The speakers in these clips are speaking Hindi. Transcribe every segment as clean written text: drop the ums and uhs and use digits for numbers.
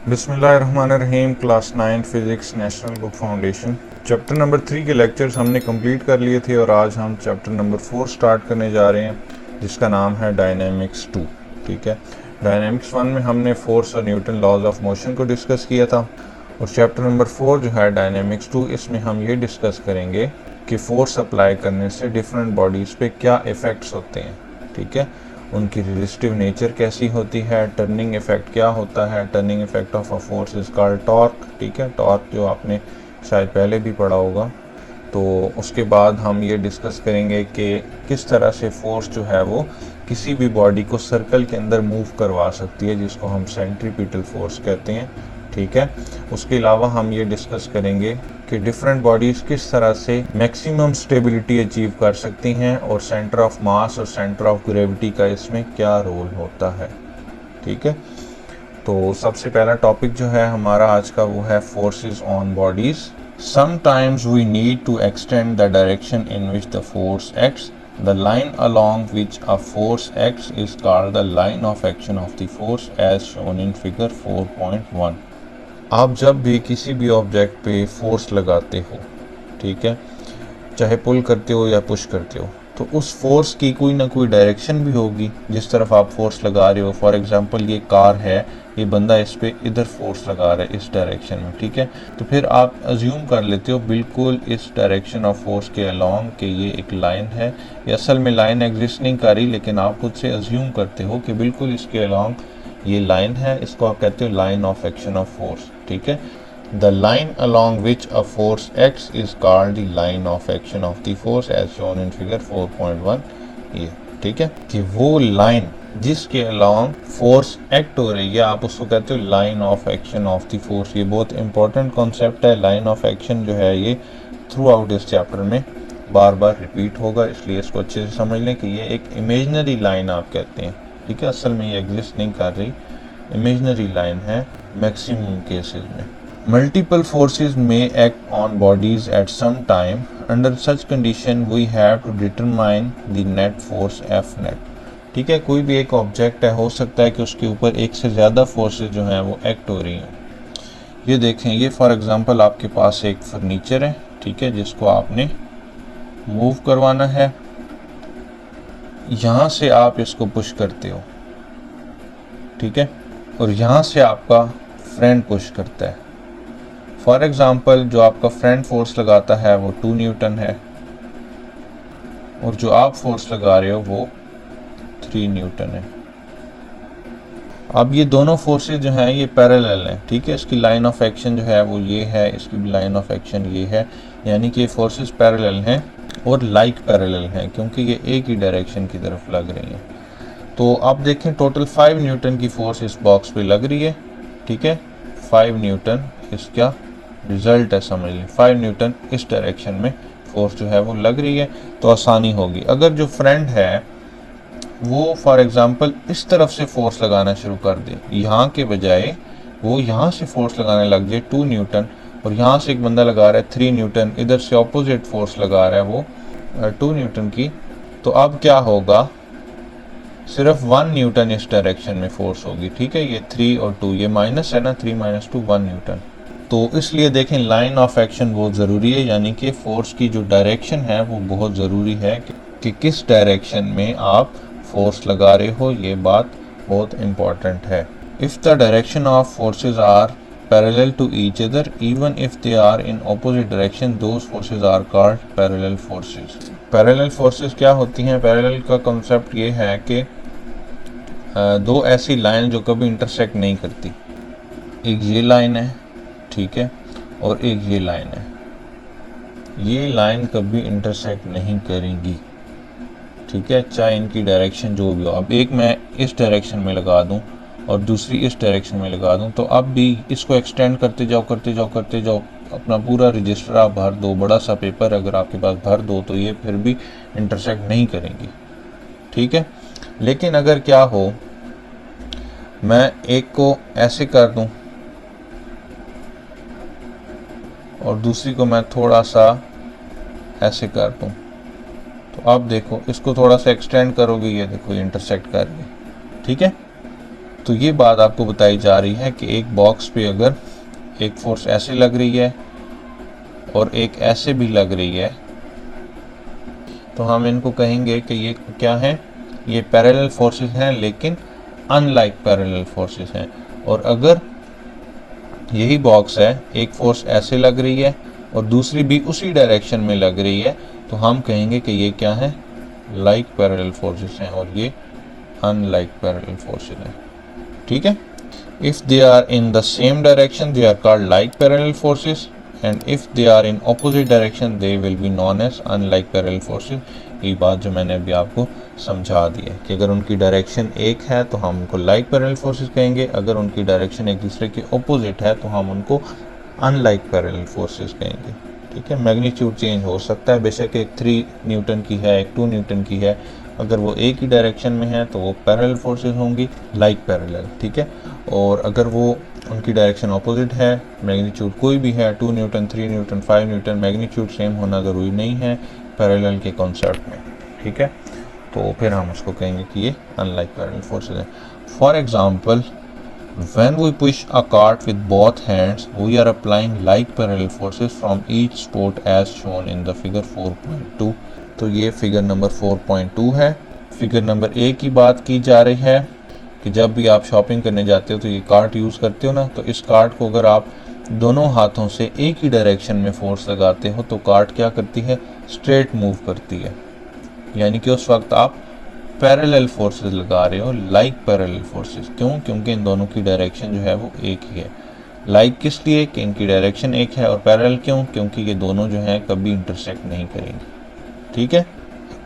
बिस्मिल्लाहिर्रहमानिर्रहीम। Class 9 physics national book foundation chapter number 3 के लेक्चर्स हमने कंप्लीट कर लिए थे और आज हम चैप्टर नंबर 4 स्टार्ट करने जा रहे हैं जिसका नाम है डायनेमिक्स 2। ठीक है, डायनेमिक्स 1 में हमने फोर्स और न्यूटन लॉज ऑफ मोशन को डिस्कस किया था और चैप्टर नंबर 4 जो है डायनेमिक्स 2, इसमें हम ये डिस्कस करेंगे कि फोर्स अप्लाई करने से डिफरेंट बॉडीज़ पे क्या इफ़ेक्ट्स होते हैं। ठीक है, उनकी रेजिस्टिव नेचर कैसी होती है, टर्निंग इफेक्ट क्या होता है, turning effect of a force is called torque. ठीक है, टॉर्क जो आपने शायद पहले भी पढ़ा होगा। तो उसके बाद हम ये डिस्कस करेंगे कि किस तरह से फोर्स जो है वो किसी भी बॉडी को सर्कल के अंदर मूव करवा सकती है, जिसको हम सेंट्रीपिटल फोर्स कहते हैं। ठीक है, उसके अलावा हम ये डिस्कस करेंगे कि डिफरेंट बॉडीज़ किस तरह से मैक्सिमम स्टेबिलिटी अचीव कर सकती हैं और सेंटर ऑफ मास और सेंटर ऑफ ग्रेविटी का इसमें क्या रोल होता है। ठीक है, तो सबसे पहला टॉपिक जो है हमारा आज का वो है forces on bodies. Sometimes we need to extend the direction in which the force acts. The line along which a force acts is called the line of action of the force as shown in figure 4.1। आप जब भी किसी भी ऑब्जेक्ट पे फोर्स लगाते हो, ठीक है, चाहे पुल करते हो या पुश करते हो, तो उस फोर्स की कोई ना कोई डायरेक्शन भी होगी जिस तरफ आप फोर्स लगा रहे हो। फॉर एग्जांपल ये कार है, ये बंदा इस पे इधर फोर्स लगा रहा है इस डायरेक्शन में। ठीक है, तो फिर आप अज्यूम कर लेते हो बिल्कुल इस डायरेक्शन ऑफ फोर्स के अलोंग कि ये एक लाइन है। ये असल में लाइन एग्जिस्ट नहीं कर रही, लेकिन आप खुद से अज्यूम करते हो कि बिल्कुल इसके अलोंग ये लाइन है। इसको आप कहते हो line of action of force. ठीक है, The line along which a force acts is called the line of action of the force as shown in figure 4.1। ये ठीक है कि वो लाइन जिसके along फोर्स एक्ट हो रही है, आप उसको कहते हो line of action of the force. ये बहुत इंपॉर्टेंट कॉन्सेप्ट है। लाइन ऑफ एक्शन जो है ये थ्रू आउट इस चैप्टर में बार बार रिपीट होगा, इसलिए इसको अच्छे से समझ लें कि ये एक इमेजनरी लाइन आप कहते हैं। ठीक है, असल में ये एग्जिस्ट नहीं कर रही, इमेजनरी लाइन है मैक्सिमम केसेस में। Multiple forces may act on bodies at some time. Under such condition, we have to determine the net force F net। ठीक है, कोई भी एक ऑब्जेक्ट है, हो सकता है कि उसके ऊपर एक से ज़्यादा फोर्सेस जो हैं वो एक्ट हो रही हैं। ये देखें, ये फॉर एग्जांपल आपके पास एक फर्नीचर है, ठीक है, जिसको आपने मूव करवाना है। यहाँ से आप इसको पुश करते हो, ठीक है, और यहाँ से आपका फ्रेंड पुश करता है। फॉर एग्जाम्पल जो आपका फ्रेंड फोर्स लगाता है वो 2 न्यूटन है और जो आप फोर्स लगा रहे हो वो 3 न्यूटन है। अब ये दोनों फोर्सेस जो हैं ये पैरेलल हैं। ठीक है, इसकी लाइन ऑफ एक्शन जो है वो ये है, इसकी भी लाइन ऑफ एक्शन ये है, यानी कि फोर्सेस पैरेलल हैं और लाइक पैरेलल हैं क्योंकि ये एक ही डायरेक्शन की तरफ लग रही हैं। तो आप देखें टोटल 5 न्यूटन की फोर्स इस बॉक्स पे लग रही है। ठीक है, 5 न्यूटन इसका रिजल्ट है, समझ लें 5 न्यूटन इस डायरेक्शन में फोर्स जो है वो लग रही है, तो आसानी होगी। अगर जो फ्रेंड है वो फॉर एग्जांपल इस तरफ से फोर्स लगाना शुरू कर दे, यहाँ के बजाय वो यहाँ से फोर्स लगाने लग जाए 2 न्यूटन, और यहाँ से एक बंदा लगा रहा है 3 न्यूटन, इधर से ऑपोजिट फोर्स लगा रहा है वो 2 न्यूटन की, तो अब क्या होगा, सिर्फ 1 न्यूटन इस डायरेक्शन में फोर्स होगी। ठीक है, ये 3 और 2, ये माइनस है ना, 3 - 2 1 न्यूटन। तो इसलिए देखें लाइन ऑफ एक्शन बहुत ज़रूरी है, यानी कि फोर्स की जो डायरेक्शन है वो बहुत ज़रूरी है कि किस डायरेक्शन में आप फोर्स लगा रहे हो। ये बात बहुत इम्पॉर्टेंट है। If the direction of forces are parallel to each other even if they are in opposite direction, those forces are called parallel forces. Parallel forces क्या होती हैं? पैरेलल का कॉन्सेप्ट ये है कि दो ऐसी लाइन जो कभी इंटरसेक्ट नहीं करती, एक ये लाइन है, ठीक है, और एक ये लाइन है, ये लाइन कभी इंटरसेक्ट नहीं करेंगी। ठीक है, चाहे इनकी डायरेक्शन जो भी हो। अब एक मैं इस डायरेक्शन में लगा दूं और दूसरी इस डायरेक्शन में लगा दूं, तो अब भी इसको एक्सटेंड करते जाओ करते जाओ करते जाओ, अपना पूरा रजिस्टर आप भर दो, बड़ा सा पेपर अगर आपके पास भर दो, तो ये फिर भी इंटरसेक्ट नहीं करेंगी। ठीक है, लेकिन अगर क्या हो, मैं एक को ऐसे कर दूं और दूसरी को मैं थोड़ा सा ऐसे कर दूं, तो आप देखो इसको थोड़ा सा एक्सटेंड करोगे, ये देखो ये इंटरसेक्ट कर रही है। ठीक है, तो ये बात आपको बताई जा रही है कि एक बॉक्स पे अगर एक फोर्स ऐसे लग रही है और एक ऐसे भी लग रही है तो हम इनको कहेंगे कि ये क्या है, ये पैरेलल फोर्सेस हैं, लेकिन अनलाइक पैरेलल फोर्सेस हैं। और अगर यही बॉक्स है, एक फोर्स ऐसे लग रही है और दूसरी भी उसी डायरेक्शन में लग रही है, तो हम कहेंगे कि ये क्या है, लाइक पैरेलल फोर्सेस हैं और ये अनलाइक पैरेलल फोर्सेस हैं। ठीक है। If they are in the same direction they are called like parallel forces, and if they are in opposite direction they will be known as unlike parallel forces. ये बात जो मैंने अभी आपको समझा दी है कि अगर उनकी डायरेक्शन एक है तो हम उनको लाइक पैरेलल फोर्सेस कहेंगे, अगर उनकी डायरेक्शन एक दूसरे के ऑपोजिट है तो हम उनको अनलाइक पैरेलल फोर्सेस कहेंगे। ठीक है। मैग्नीट्यूड चेंज हो सकता है, बेशक एक 3 न्यूटन की है, एक 2 न्यूटन की है, अगर वो एक ही डायरेक्शन में है तो वो पैरेलल फोर्सेस होंगी, लाइक पैरेलल। ठीक है। और अगर वो उनकी डायरेक्शन ऑपोजिट है, मैग्नीट्यूड कोई भी है, 2 Newton, 3 Newton, 5 Newton, magnitude same होना ज़रूरी नहीं है पैरेलल के कॉन्सेप्ट में। ठीक है। तो फिर हम उसको कहेंगे कि ये अनलाइक पैरेलल फोर्सेस हैं। For example, when we push a cart with both hands we are applying like parallel forces from each spot as shown in the figure 4.2। तो ये फिगर नंबर 4.2 है। फिगर नंबर ए की बात की जा रही है कि जब भी आप शॉपिंग करने जाते हो तो ये कार्ट यूज़ करते हो ना, तो इस कार्ट को अगर आप दोनों हाथों से एक ही डायरेक्शन में फोर्स लगाते हो तो कार्ट क्या करती है, स्ट्रेट मूव करती है, यानी कि उस वक्त आप पैरेलल फोर्सेस लगा रहे हो, लाइक पैरेलल फोर्सेस। क्यों? क्योंकि इन दोनों की डायरेक्शन जो है वो एक ही है। लाइक किस लिए कि इनकी डायरेक्शन एक है, और पैरेलल क्यों? क्योंकि ये दोनों जो हैं कभी इंटरसेक्ट नहीं करेंगे। ठीक है।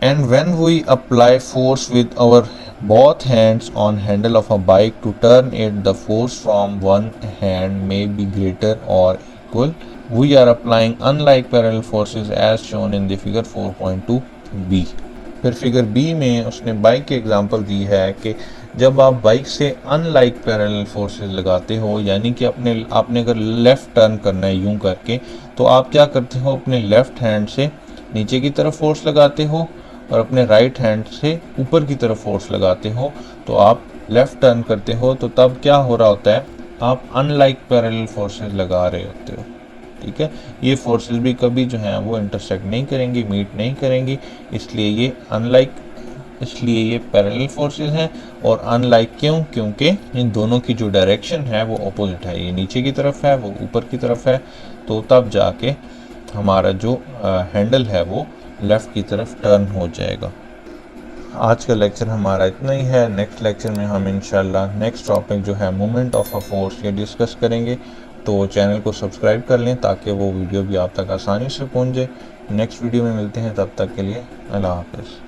And when we apply force with our both hands on handle of a bike to turn it, the force from one hand may be greater or equal. We are applying unlike parallel forces as shown in the figure 4.2b। फिर फिगर बी में उसने बाइक की एग्जांपल दी है कि जब आप बाइक से अनलाइक पैरेलल फोर्सेस लगाते हो, यानी कि आपने अगर लेफ़्ट टर्न करना है यूं करके, तो आप क्या करते हो, अपने लेफ़्ट हैंड से नीचे की तरफ फोर्स लगाते हो और अपने राइट हैंड से ऊपर की तरफ फोर्स लगाते हो। तो आप लेफ़्ट टर्न करते हो तो तब क्या हो रहा होता है, आप अनलाइक पैरेलल फोर्सेस लगा रहे होते हो। ठीक है। ये फोर्सेस भी कभी जो हैं वो इंटरसेक्ट नहीं करेंगी, मीट नहीं करेंगी, इसलिए ये अनलाइक, इसलिए ये पैरेलल फोर्सेस हैं। और अनलाइक क्यों? क्योंकि इन दोनों की जो डायरेक्शन है वो अपोजिट है, ये नीचे की तरफ है, वो ऊपर की तरफ है, तो तब जाके हमारा जो हैंडल है वो लेफ़्ट की तरफ टर्न हो जाएगा। आज का लेक्चर हमारा इतना ही है। नेक्स्ट लेक्चर में हम इंशाल्लाह नेक्स्ट टॉपिक जो है मोमेंट ऑफ अ फोर्स ये डिस्कस करेंगे। तो चैनल को सब्सक्राइब कर लें ताकि वो वीडियो भी आप तक आसानी से पहुंच जाए। नेक्स्ट वीडियो में मिलते हैं, तब तक के लिए अल्लाह हाफ़िज़।